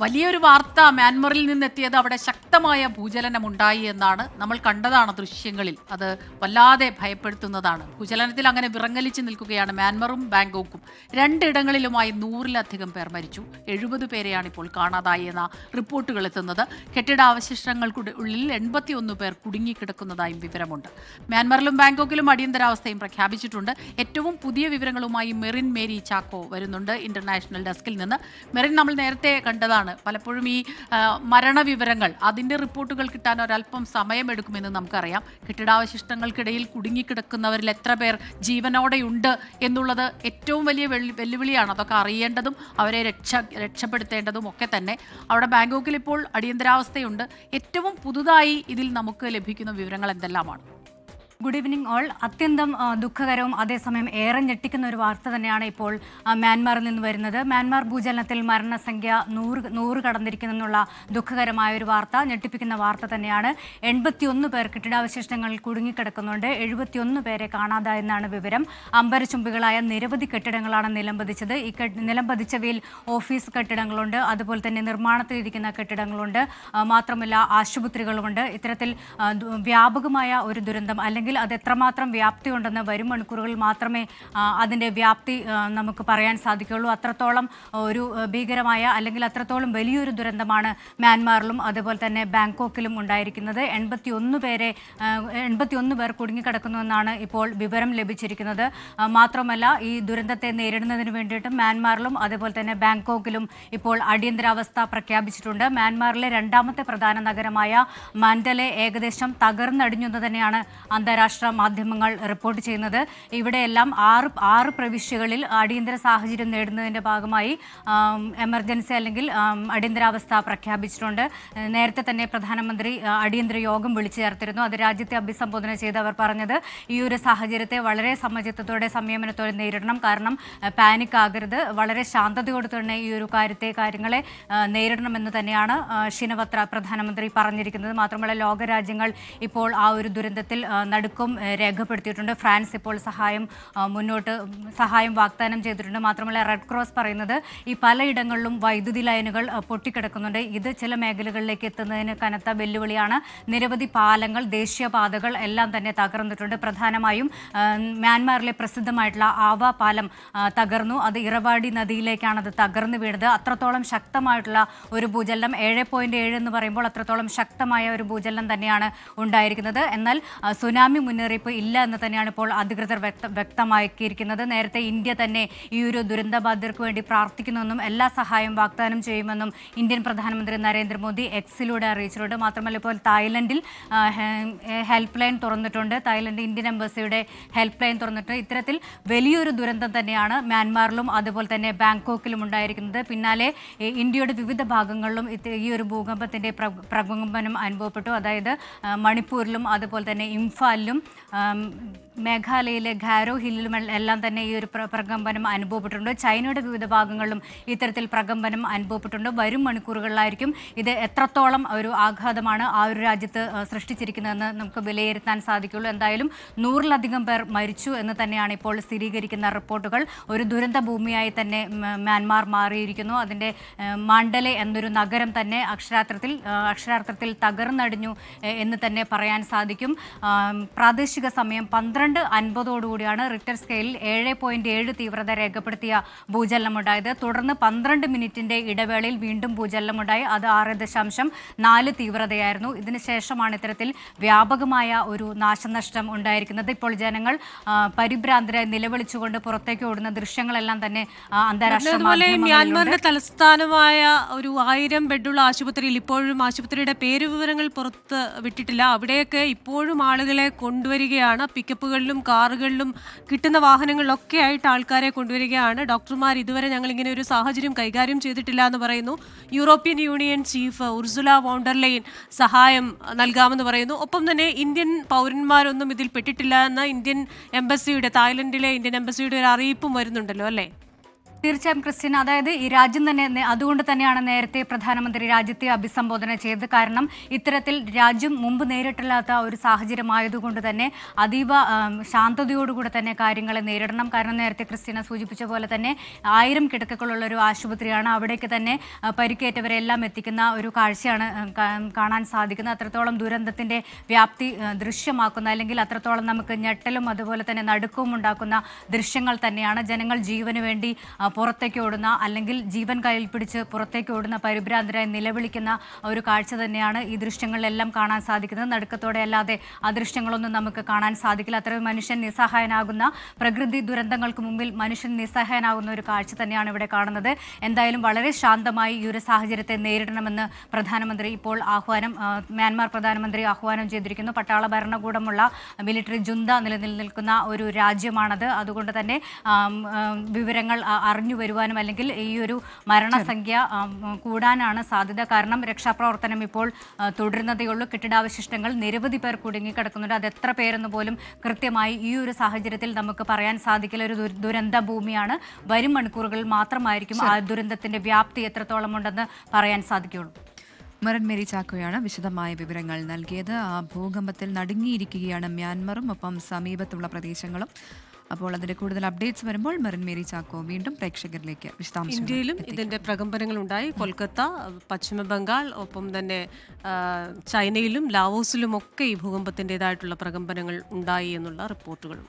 വലിയൊരു വാർത്ത മ്യാൻമറിൽ നിന്നെത്തിയത് അവിടെ ശക്തമായ ഭൂചലനമുണ്ടായി എന്നാണ്. നമ്മൾ കണ്ടതാണ് ദൃശ്യങ്ങളിൽ. അത് വല്ലാതെ ഭയപ്പെടുത്തുന്നതാണ്. ഭൂചലനത്തിൽ അങ്ങനെ വിറങ്ങലിച്ച് നിൽക്കുകയാണ് മ്യാൻമറും ബാങ്കോക്കും. രണ്ടിടങ്ങളിലുമായി 100-ലധികം പേർ മരിച്ചു. 70 പേരെയാണ് ഇപ്പോൾ കാണാതായി എന്ന റിപ്പോർട്ടുകൾ എത്തുന്നത്. കെട്ടിടാവശിഷ്ടങ്ങൾക്കുള്ളിൽ 81 പേർ കുടുങ്ങിക്കിടക്കുന്നതായും വിവരമുണ്ട്. മ്യാൻമറിലും ബാങ്കോക്കിലും അടിയന്തരാവസ്ഥയും പ്രഖ്യാപിച്ചിട്ടുണ്ട്. ഏറ്റവും പുതിയ വിവരങ്ങളുമായി മെറിൻ മേരി ചാക്കോ വരുന്നുണ്ട് ഇന്റർനാഷണൽ ഡെസ്കിൽ നിന്ന്. മെറിൻ, നമ്മൾ നേരത്തെ കണ്ടതാണ്, പലപ്പോഴും ഈ മരണവിവരങ്ങൾ അതിൻ്റെ റിപ്പോർട്ടുകൾ കിട്ടാൻ ഒരല്പം സമയമെടുക്കുമെന്ന് നമുക്കറിയാം. കെട്ടിടാവശിഷ്ടങ്ങൾക്കിടയിൽ കുടുങ്ങിക്കിടക്കുന്നവരിൽ എത്ര പേർ ജീവനോടെയുണ്ട് എന്നുള്ളത് ഏറ്റവും വലിയ വെല്ലുവിളിയാണ്. അതൊക്കെ അറിയേണ്ടതും അവരെ രക്ഷപ്പെടുത്തേണ്ടതും ഒക്കെ തന്നെ. അവിടെ ബാങ്കോക്കിൽ ഇപ്പോൾ അടിയന്തരാവസ്ഥയുണ്ട്. ഏറ്റവും പുതുതായി ഇതിൽ നമുക്ക് ലഭിക്കുന്ന വിവരങ്ങൾ എന്തെല്ലാമാണ്? Good evening all. അത്യന്തം ദുഃഖകരവും അതേസമയം ഏറെ ഞെട്ടിക്കുന്ന ഒരു വാർത്ത തന്നെയാണ് ഇപ്പോൾ മ്യാൻമാറിൽ നിന്ന് വരുന്നത്. മ്യാൻമാർ ഭൂചലനത്തിൽ മരണസംഖ്യ 100 കടന്നിരിക്കുന്നെന്നുള്ള ദുഃഖകരമായ ഒരു വാർത്ത, ഞെട്ടിപ്പിക്കുന്ന വാർത്ത തന്നെയാണ്. 81 പേർ കെട്ടിടാവശിഷ്ടങ്ങളിൽ കുടുങ്ങിക്കിടക്കുന്നുണ്ട്. 71 പേരെ കാണാതായെന്നാണ് വിവരം. അമ്പരചുംബികളായ നിരവധി കെട്ടിടങ്ങളാണ് നിലംപതിച്ചത്. ഈ നിലംപതിച്ചവയിൽ ഓഫീസ് കെട്ടിടങ്ങളുണ്ട്, അതുപോലെ തന്നെ നിർമ്മാണത്തിലിരിക്കുന്ന കെട്ടിടങ്ങളുണ്ട്, മാത്രമല്ല ആശുപത്രികളുമുണ്ട്. ഇത്തരത്തിൽ വ്യാപകമായ ഒരു ദുരന്തം, അല്ലെങ്കിൽ അത് എത്രമാത്രം വ്യാപ്തി ഉണ്ടെന്ന് വരും മണിക്കൂറുകളിൽ മാത്രമേ അതിൻ്റെ വ്യാപ്തി നമുക്ക് പറയാൻ സാധിക്കുകയുള്ളൂ. അത്രത്തോളം ഒരു ഭീകരമായ, അല്ലെങ്കിൽ അത്രത്തോളം വലിയൊരു ദുരന്തമാണ് മ്യാൻമാറിലും അതുപോലെ തന്നെ ബാങ്കോക്കിലും ഉണ്ടായിരിക്കുന്നത്. 81 പേർ കുടുങ്ങിക്കിടക്കുന്നുവെന്നാണ് ഇപ്പോൾ വിവരം ലഭിച്ചിരിക്കുന്നത്. മാത്രമല്ല, ഈ ദുരന്തത്തെ നേരിടുന്നതിന് വേണ്ടിയിട്ട് മ്യാൻമാറിലും അതുപോലെ തന്നെ ബാങ്കോക്കിലും ഇപ്പോൾ അടിയന്തരാവസ്ഥ പ്രഖ്യാപിച്ചിട്ടുണ്ട്. മ്യാൻമാറിലെ രണ്ടാമത്തെ പ്രധാന നഗരമായ മാൻഡലെ ഏകദേശം തകർന്നടിഞ്ഞെന്ന് തന്നെയാണ് അന്താരാഷ്ട്ര മാധ്യമങ്ങൾ റിപ്പോർട്ട് ചെയ്യുന്നത്. ഇവിടെയെല്ലാം ആറ് പ്രവിശ്യകളിൽ അടിയന്തര സാഹചര്യം നേടുന്നതിൻ്റെ ഭാഗമായി എമർജൻസി അല്ലെങ്കിൽ അടിയന്തരാവസ്ഥ പ്രഖ്യാപിച്ചിട്ടുണ്ട്. നേരത്തെ തന്നെ പ്രധാനമന്ത്രി അടിയന്തര യോഗം വിളിച്ചു ചേർത്തിരുന്നു. അത് രാജ്യത്തെ അഭിസംബോധന ചെയ്ത് അവർ പറഞ്ഞത് ഈ ഒരു സാഹചര്യത്തെ വളരെ സമചിത്തത്തോടെ, സംയമനത്തോടെ നേരിടണം. കാരണം പാനിക് ആകരുത്, വളരെ ശാന്തതയോട് തന്നെ ഈ ഒരു കാര്യങ്ങളെ നേരിടണമെന്ന് തന്നെയാണ് ഷിനവത്ര പ്രധാനമന്ത്രി പറഞ്ഞിരിക്കുന്നത്. മാത്രമല്ല, ലോകരാജ്യങ്ങൾ ഇപ്പോൾ ആ ഒരു ദുരന്തത്തിൽ നടുക്കം രേഖപ്പെടുത്തിയിട്ടുണ്ട്. ഫ്രാൻസ് ഇപ്പോൾ സഹായം വാഗ്ദാനം ചെയ്തിട്ടുണ്ട്. മാത്രമല്ല, റെഡ് ക്രോസ് പറയുന്നത് ഈ പലയിടങ്ങളിലും വൈദ്യുതി ലൈനുകൾ പൊട്ടിക്കിടക്കുന്നുണ്ട്. ഇത് ചില മേഖലകളിലേക്ക് എത്തുന്നതിന് കനത്ത വെല്ലുവിളിയാണ്. നിരവധി പാലങ്ങൾ, ദേശീയപാതകൾ എല്ലാം തന്നെ തകർന്നിട്ടുണ്ട്. പ്രധാനമായും മ്യാൻമാറിലെ പ്രസിദ്ധമായിട്ടുള്ള ആവ പാലം തകർന്നു. അത് ഇറവാടി നദിയിലേക്കാണ് അത് തകർന്നു വീണത്. അത്രത്തോളം ശക്തമായിട്ടുള്ള ഒരു ഭൂചലനം, 7.7 എന്ന് പറയുമ്പോൾ അത്രത്തോളം ശക്തമായ ഒരു ഭൂചലനം തന്നെയാണ് ഉണ്ടായിരിക്കുന്നത്. എന്നാൽ സുനാമി മുന്നറിയിപ്പ് ഇല്ല എന്ന് തന്നെയാണ് ഇപ്പോൾ അധികൃതർ വ്യക്തമാക്കിയിരിക്കുന്നത്. നേരത്തെ ഇന്ത്യ തന്നെ ഈ ഒരു ദുരന്തബാധിതർക്ക് വേണ്ടി പ്രാർത്ഥിക്കുന്നുവെന്നും എല്ലാ സഹായം വാഗ്ദാനം ചെയ്യുമെന്നും ഇന്ത്യൻ പ്രധാനമന്ത്രി നരേന്ദ്രമോദി എക്സിലൂടെ അറിയിച്ചിട്ടുണ്ട്. മാത്രമല്ല, ഇപ്പോൾ തായ്ലൻഡിൽ ഹെൽപ്പ് ലൈൻ തുറന്നിട്ടുണ്ട്. തായ്ലൻഡ് ഇന്ത്യൻ എംബസിയുടെ ഹെൽപ്പ് ലൈൻ തുറന്നിട്ടുണ്ട്. ഇത്തരത്തിൽ വലിയൊരു ദുരന്തം തന്നെയാണ് മ്യാൻമാറിലും അതുപോലെ തന്നെ ബാങ്കോക്കിലും ഉണ്ടായിരിക്കുന്നത്. പിന്നാലെ ഇന്ത്യയുടെ വിവിധ ഭാഗങ്ങളിലും ഈ ഒരു ഭൂകമ്പത്തിൻ്റെ പ്രകമ്പനം അനുഭവപ്പെട്ടു. അതായത് മണിപ്പൂരിലും അതുപോലെ തന്നെ ഇംഫാലിലും മേഘാലയയിലെ ഗാരോ ഹില്ലിലും എല്ലാം തന്നെ ഈ ഒരു പ്രകമ്പനം അനുഭവപ്പെട്ടിട്ടുണ്ട്. ചൈനയുടെ വിവിധ ഭാഗങ്ങളിലും ഇത്തരത്തിൽ പ്രകമ്പനം അനുഭവപ്പെട്ടിട്ടുണ്ട്. വരും മണിക്കൂറുകളിലായിരിക്കും ഇത് എത്രത്തോളം ഒരു ആഘാതമാണ് ആ ഒരു രാജ്യത്ത് സൃഷ്ടിച്ചിരിക്കുന്നതെന്ന് നമുക്ക് വിലയിരുത്താൻ സാധിക്കുള്ളൂ. എന്തായാലും 100-ലധികം പേർ മരിച്ചു എന്ന് തന്നെയാണ് ഇപ്പോൾ സ്ഥിരീകരിക്കുന്ന റിപ്പോർട്ടുകൾ. ഒരു ദുരന്ത ഭൂമിയായി തന്നെ മ്യാൻമാർ മാറിയിരിക്കുന്നു. അതിൻ്റെ മാണ്ടലെ എന്നൊരു നഗരം തന്നെ അക്ഷരാർത്ഥത്തിൽ തകർന്നടിഞ്ഞു എന്ന് തന്നെ പറയാൻ സാധിക്കും. പ്രാദേശിക സമയം 12:50 റിക്ടർ സ്കെയിലിൽ 7.7 തീവ്രത രേഖപ്പെടുത്തിയ ഭൂചലനമുണ്ടായത്. തുടർന്ന് 12 മിനിറ്റിന്റെ ഇടവേളയിൽ വീണ്ടും ഭൂചലനമുണ്ടായി. അത് 6.4 തീവ്രതയായിരുന്നു. ഇതിനുശേഷമാണ് ഇത്തരത്തിൽ വ്യാപകമായ ഒരു നാശനഷ്ടം ഉണ്ടായിരിക്കുന്നത്. ഇപ്പോൾ ജനങ്ങൾ പരിഭ്രാന്തരായി നിലവിളിച്ചുകൊണ്ട് പുറത്തേക്ക് ഓടുന്ന ദൃശ്യങ്ങളെല്ലാം തന്നെ അന്താരാഷ്ട്ര മ്യാൻമാറിന്റെ തലസ്ഥാനമായ ഒരു 1000 ബെഡുള്ള ആശുപത്രിയിൽ ഇപ്പോഴും ആശുപത്രിയുടെ പേരുവിവരങ്ങൾ പുറത്ത് വിട്ടിട്ടില്ല. അവിടെയൊക്കെ ഇപ്പോഴും ആളുകളെ കൊണ്ടുവരികയാണ്. പിക്കപ്പുകളിലും കാറുകളിലും കിട്ടുന്ന വാഹനങ്ങളിലൊക്കെ ആയിട്ട് ആൾക്കാരെ കൊണ്ടുവരികയാണ്. ഡോക്ടർമാർ ഇതുവരെ ഞങ്ങൾ ഇങ്ങനെ ഒരു സാഹചര്യം കൈകാര്യം ചെയ്തിട്ടില്ല എന്ന് പറയുന്നു. European union chief Ursula von der Leyen സഹായം നൽകാമെന്ന് പറയുന്നു. ഒപ്പം തന്നെ ഇന്ത്യൻ പൗരന്മാരൊന്നും ഇതിൽ പെട്ടിട്ടില്ല എന്ന തായ്ലൻഡിലെ ഇന്ത്യൻ എംബസിയുടെ ഒരു അറിയിപ്പും വരുന്നുണ്ടല്ലോ, അല്ലേ? തീർച്ചയായും ക്രിസ്ത്യൻ, അതായത് ഈ രാജ്യം തന്നെ അതുകൊണ്ട് തന്നെയാണ് നേരത്തെ പ്രധാനമന്ത്രി രാജ്യത്തെ അഭിസംബോധന ചെയ്തത്. കാരണം ഇത്തരത്തിൽ രാജ്യം മുമ്പ് നേരിട്ടില്ലാത്ത ഒരു സാഹചര്യമായതുകൊണ്ട് തന്നെ അതീവ ശാന്തതയോടുകൂടെ തന്നെ കാര്യങ്ങളെ നേരിടണം. കാരണം നേരത്തെ ക്രിസ്ത്യന സൂചിപ്പിച്ച പോലെ തന്നെ 1000 കിടക്കകളുള്ള ഒരു ആശുപത്രിയാണ്. അവിടേക്ക് തന്നെ പരിക്കേറ്റവരെല്ലാം എത്തിക്കുന്ന ഒരു കാഴ്ചയാണ് കാണാൻ സാധിക്കുന്നത്. അത്രത്തോളം ദുരന്തത്തിൻ്റെ വ്യാപ്തി ദൃശ്യമാക്കുന്ന, അല്ലെങ്കിൽ അത്രത്തോളം നമുക്ക് ഞെട്ടലും അതുപോലെ തന്നെ നടുക്കവും ഉണ്ടാക്കുന്ന ദൃശ്യങ്ങൾ തന്നെയാണ്. ജനങ്ങൾ ജീവന് വേണ്ടി പുറത്തേക്ക് ഓടുന്ന, അല്ലെങ്കിൽ ജീവൻ കയ്യിൽ പിടിച്ച് പുറത്തേക്ക് ഓടുന്ന, പരിഭ്രാന്തരായി നിലവിളിക്കുന്ന ഒരു കാഴ്ച തന്നെയാണ് ഈ ദൃശ്യങ്ങളിലെല്ലാം കാണാൻ സാധിക്കുന്നത്. നടുക്കത്തോടെ അല്ലാതെ ആ ദൃശ്യങ്ങളൊന്നും നമുക്ക് കാണാൻ സാധിക്കില്ല. അത്രയും മനുഷ്യൻ നിസ്സഹായനാകുന്ന, പ്രകൃതി ദുരന്തങ്ങൾക്ക് മുമ്പിൽ മനുഷ്യൻ നിസ്സഹായനാകുന്ന ഒരു കാഴ്ച തന്നെയാണ് ഇവിടെ കാണുന്നത്. എന്തായാലും വളരെ ശാന്തമായി ഈ ഒരു സാഹചര്യത്തെ നേരിടണമെന്ന് പ്രധാനമന്ത്രി ഇപ്പോൾ മ്യാൻമാർ പ്രധാനമന്ത്രി ആഹ്വാനം ചെയ്തിരിക്കുന്നു. പട്ടാള ഭരണകൂടമുള്ള മിലിറ്ററി ജുന്ത നിലനിൽക്കുന്ന ഒരു രാജ്യമാണത്. അതുകൊണ്ട് തന്നെ വിവരങ്ങൾ അറിഞ്ഞു വരുവാനും, അല്ലെങ്കിൽ ഈ ഒരു മരണസംഖ്യ കൂടാനാണ് സാധ്യത. കാരണം രക്ഷാപ്രവർത്തനം ഇപ്പോൾ തുടരുന്നതേയുള്ളൂ. കെട്ടിടാവശിഷ്ടങ്ങൾ നിരവധി പേർ കുടുങ്ങിക്കിടക്കുന്നുണ്ട്. അത് എത്ര പേരെന്ന് പോലും കൃത്യമായി ഈ ഒരു സാഹചര്യത്തിൽ നമുക്ക് പറയാൻ സാധിക്കില്ല. ഒരു ദുരന്ത ഭൂമിയാണ്. വരും മണിക്കൂറുകളിൽ മാത്രമായിരിക്കും ആ ദുരന്തത്തിന്റെ വ്യാപ്തി എത്രത്തോളം ഉണ്ടെന്ന് പറയാൻ സാധിക്കുകയുള്ളൂ. മരൺ മേരി ചാക്കോയാണ് വിശദമായ വിവരങ്ങൾ നൽകിയത്. ആ ഭൂകമ്പത്തിൽ നടുങ്ങിയിരിക്കുകയാണ് മ്യാൻമറും ഒപ്പം സമീപത്തുള്ള പ്രദേശങ്ങളും. അപ്പോൾ അതിന്റെ കൂടുതൽ അപ്ഡേറ്റ്സ് വരുമ്പോൾ മരൺ മേരി ചാക്കോ വീണ്ടും പ്രേക്ഷകരിലേക്ക് വിശദാംശങ്ങൾ. ഇന്ത്യയിലും ഇതിന്റെ പ്രകമ്പനങ്ങൾ ഉണ്ടായി. കൊൽക്കത്ത, പശ്ചിമ ബംഗാൾ, ഒപ്പം തന്നെ ചൈനയിലും ലാവോസിലും ഒക്കെ ഈ ഭൂകമ്പത്തിൻ്റെതായിട്ടുള്ള പ്രകമ്പനങ്ങൾ ഉണ്ടായി എന്നുള്ള റിപ്പോർട്ടുകളും.